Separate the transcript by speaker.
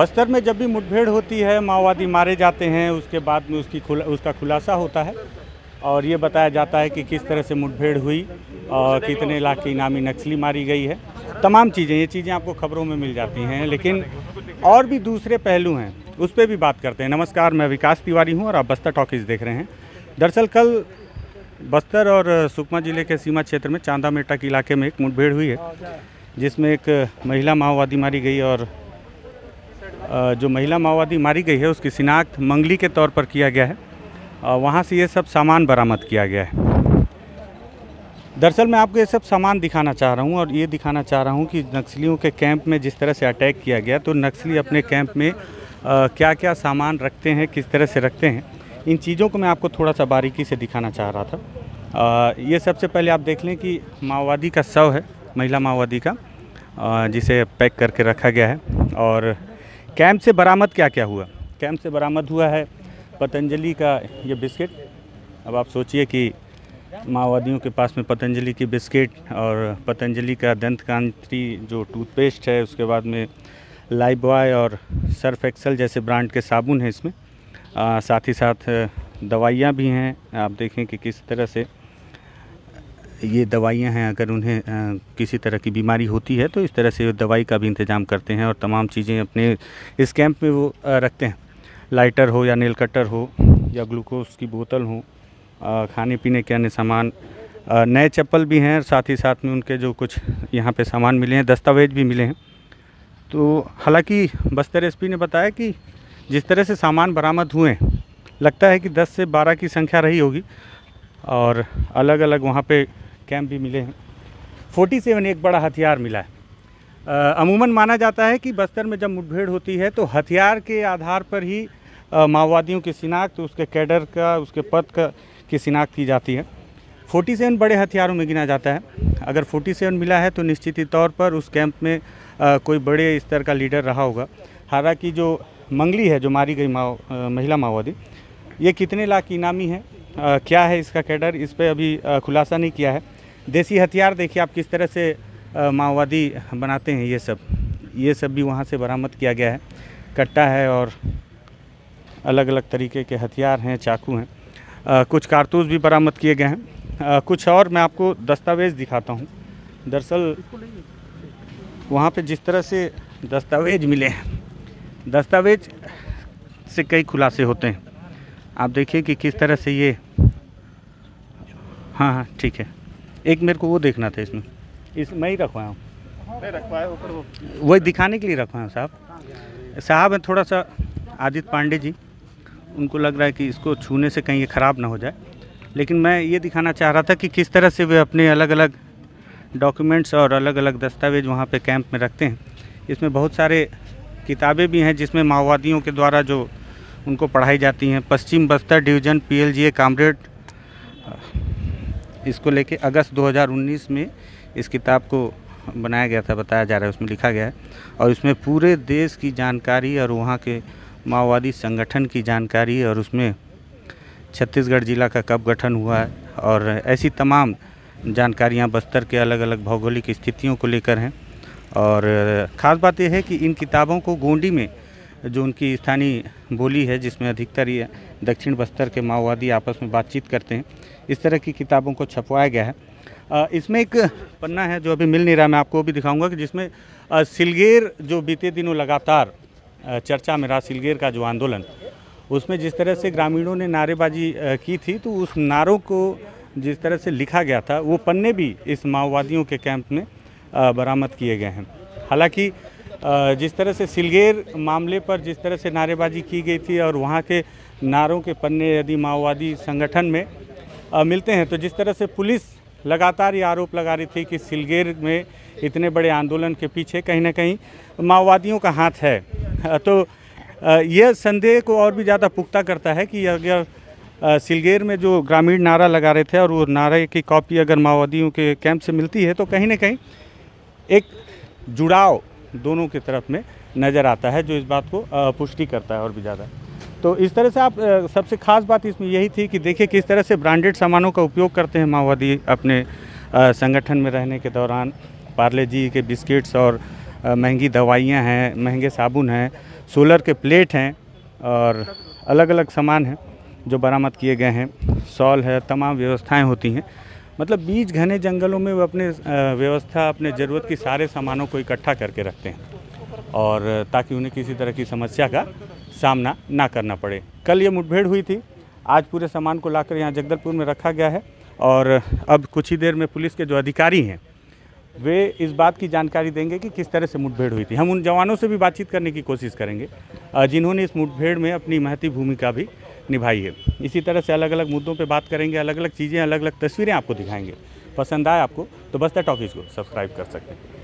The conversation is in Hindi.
Speaker 1: बस्तर में जब भी मुठभेड़ होती है, माओवादी मारे जाते हैं, उसके बाद में उसका खुलासा होता है और ये बताया जाता है कि किस तरह से मुठभेड़ हुई और कितने लाख की इनामी नक्सली मारी गई है। तमाम चीज़ें, ये चीज़ें आपको खबरों में मिल जाती हैं, लेकिन और भी दूसरे पहलू हैं, उस पर भी बात करते हैं। नमस्कार, मैं विकास तिवारी हूँ और आप बस्तर टॉकीज़ देख रहे हैं। दरअसल कल बस्तर और सुकमा ज़िले के सीमा क्षेत्र में चांदा मेटा के इलाके में एक मुठभेड़ हुई है, जिसमें एक महिला माओवादी मारी गई और जो महिला माओवादी मारी गई है उसकी शिनाख्त मंगली के तौर पर किया गया है। वहाँ से ये सब सामान बरामद किया गया है। दरअसल मैं आपको ये सब सामान दिखाना चाह रहा हूँ और ये दिखाना चाह रहा हूँ कि नक्सलियों के कैंप में जिस तरह से अटैक किया गया, तो नक्सली अपने कैंप में क्या क्या सामान रखते हैं, किस तरह से रखते हैं, इन चीज़ों को मैं आपको थोड़ा सा बारीकी से दिखाना चाह रहा था। ये सबसे पहले आप देख लें कि माओवादी का शव है, महिला माओवादी का, जिसे पैक करके रखा गया है। और कैंप से बरामद क्या क्या हुआ? कैंप से बरामद हुआ है पतंजलि का ये बिस्किट। अब आप सोचिए कि माओवादियों के पास में पतंजलि की बिस्किट और पतंजलि का दंतकांति जो टूथपेस्ट है, उसके बाद में लाइफबॉय और सर्फ एक्सेल जैसे ब्रांड के साबुन हैं इसमें। साथ ही साथ दवाइयाँ भी हैं। आप देखें कि किस तरह से ये दवाइयाँ हैं, अगर उन्हें किसी तरह की बीमारी होती है तो इस तरह से दवाई का भी इंतज़ाम करते हैं और तमाम चीज़ें अपने इस कैंप में वो रखते हैं। लाइटर हो या नेल कटर हो या ग्लूकोज की बोतल हो, खाने पीने के अन्य सामान, नए चप्पल भी हैं। साथ ही साथ में उनके जो कुछ यहाँ पे सामान मिले हैं, दस्तावेज भी मिले हैं। तो हालांकि बस्तर एसपी ने बताया कि जिस तरह से सामान बरामद हुए, लगता है कि 10 से 12 की संख्या रही होगी और अलग अलग वहाँ पे कैंप भी मिले हैं। 47 एक बड़ा हथियार मिला है। अमूमन माना जाता है कि बस्तर में जब मुठभेड़ होती है तो हथियार के आधार पर ही माओवादियों की शिनाख्त, उसके कैडर का, उसके पद का की शिनाख्त की जाती है। 47 बड़े हथियारों में गिना जाता है। अगर 47 मिला है तो निश्चित ही तौर पर उस कैंप में कोई बड़े स्तर का लीडर रहा होगा। हालांकि जो मंगली है, जो मारी गई महिला माओवादी, ये कितने लाख की इनामी है, क्या है इसका कैडर, इस पर अभी खुलासा नहीं किया है। देसी हथियार देखिए आप किस तरह से माओवादी बनाते हैं, ये सब भी वहाँ से बरामद किया गया है। कट्टा है और अलग अलग तरीके के हथियार हैं, चाकू हैं। कुछ कारतूस भी बरामद किए गए हैं। कुछ और मैं आपको दस्तावेज़ दिखाता हूँ। दरअसल वहाँ पे जिस तरह से दस्तावेज मिले हैं, दस्तावेज से कई खुलासे होते हैं। आप देखिए कि किस तरह से ये, हाँ ठीक है, एक मेरे को वो देखना था इसमें, मैं ही रखवाया हूँ, वही दिखाने के लिए रखवाया हूँ। साहब है थोड़ा सा आदित्य पांडे जी, उनको लग रहा है कि इसको छूने से कहीं ये ख़राब ना हो जाए, लेकिन मैं ये दिखाना चाह रहा था कि किस तरह से वे अपने अलग अलग डॉक्यूमेंट्स और अलग अलग दस्तावेज वहाँ पे कैंप में रखते हैं। इसमें बहुत सारे किताबें भी हैं जिसमें माओवादियों के द्वारा जो उनको पढ़ाई जाती हैं। पश्चिम बस्तर डिवीज़न PLGA कामरेड, इसको लेके अगस्त 2019 में इस किताब को बनाया गया था, बताया जा रहा है, उसमें लिखा गया है। और इसमें पूरे देश की जानकारी और वहाँ के माओवादी संगठन की जानकारी, और उसमें छत्तीसगढ़ जिला का कब गठन हुआ है और ऐसी तमाम जानकारियाँ बस्तर के अलग अलग भौगोलिक स्थितियों को लेकर हैं। और ख़ास बात यह है कि इन किताबों को गोंडी में, जो उनकी स्थानीय बोली है, जिसमें अधिकतर ये दक्षिण बस्तर के माओवादी आपस में बातचीत करते हैं, इस तरह की किताबों को छपवाया गया है। इसमें एक पन्ना है जो अभी मिल नहीं रहा, मैं आपको भी दिखाऊंगा, कि जिसमें सिलगेर जो बीते दिनों लगातार चर्चा में रहा, सिलगेर का जो आंदोलन, उसमें जिस तरह से ग्रामीणों ने नारेबाजी की थी, तो उस नारों को जिस तरह से लिखा गया था, वो पन्ने भी इस माओवादियों के कैंप में बरामद किए गए हैं। हालांकि जिस तरह से सिलगेर मामले पर जिस तरह से नारेबाजी की गई थी और वहाँ के नारों के पन्ने यदि माओवादी संगठन में मिलते हैं, तो जिस तरह से पुलिस लगातार ये आरोप लगा रही थी कि सिलगेर में इतने बड़े आंदोलन के पीछे कहीं ना कहीं माओवादियों का हाथ है, तो यह संदेह को और भी ज़्यादा पुख्ता करता है कि अगर सिलगेर में जो ग्रामीण नारा लगा रहे थे और वो नारे की कॉपी अगर माओवादियों के कैंप से मिलती है, तो कहीं ना कहीं एक जुड़ाव दोनों की तरफ में नज़र आता है, जो इस बात को पुष्टि करता है और भी ज़्यादा। तो इस तरह से आप सबसे ख़ास बात इसमें यही थी कि देखिए किस तरह से ब्रांडेड सामानों का उपयोग करते हैं माओवादी अपने संगठन में रहने के दौरान। पार्ले जी के बिस्किट्स और महंगी दवाइयाँ हैं, महंगे साबुन हैं, सोलर के प्लेट हैं और अलग अलग सामान हैं जो बरामद किए गए हैं। शॉल है, तमाम व्यवस्थाएं होती हैं। मतलब बीच घने जंगलों में वो अपने व्यवस्था, अपने ज़रूरत की सारे सामानों को इकट्ठा करके रखते हैं और ताकि उन्हें किसी तरह की समस्या का सामना ना करना पड़े। कल ये मुठभेड़ हुई थी, आज पूरे सामान को लाकर यहाँ जगदलपुर में रखा गया है और अब कुछ ही देर में पुलिस के जो अधिकारी हैं वे इस बात की जानकारी देंगे कि किस तरह से मुठभेड़ हुई थी। हम उन जवानों से भी बातचीत करने की कोशिश करेंगे जिन्होंने इस मुठभेड़ में अपनी महती भूमिका भी निभाई है। इसी तरह से अलग अलग मुद्दों पे बात करेंगे, अलग अलग चीज़ें, अलग अलग तस्वीरें आपको दिखाएंगे। पसंद आए आपको तो बस्तर टॉकीज़ को सब्सक्राइब कर सकते हैं।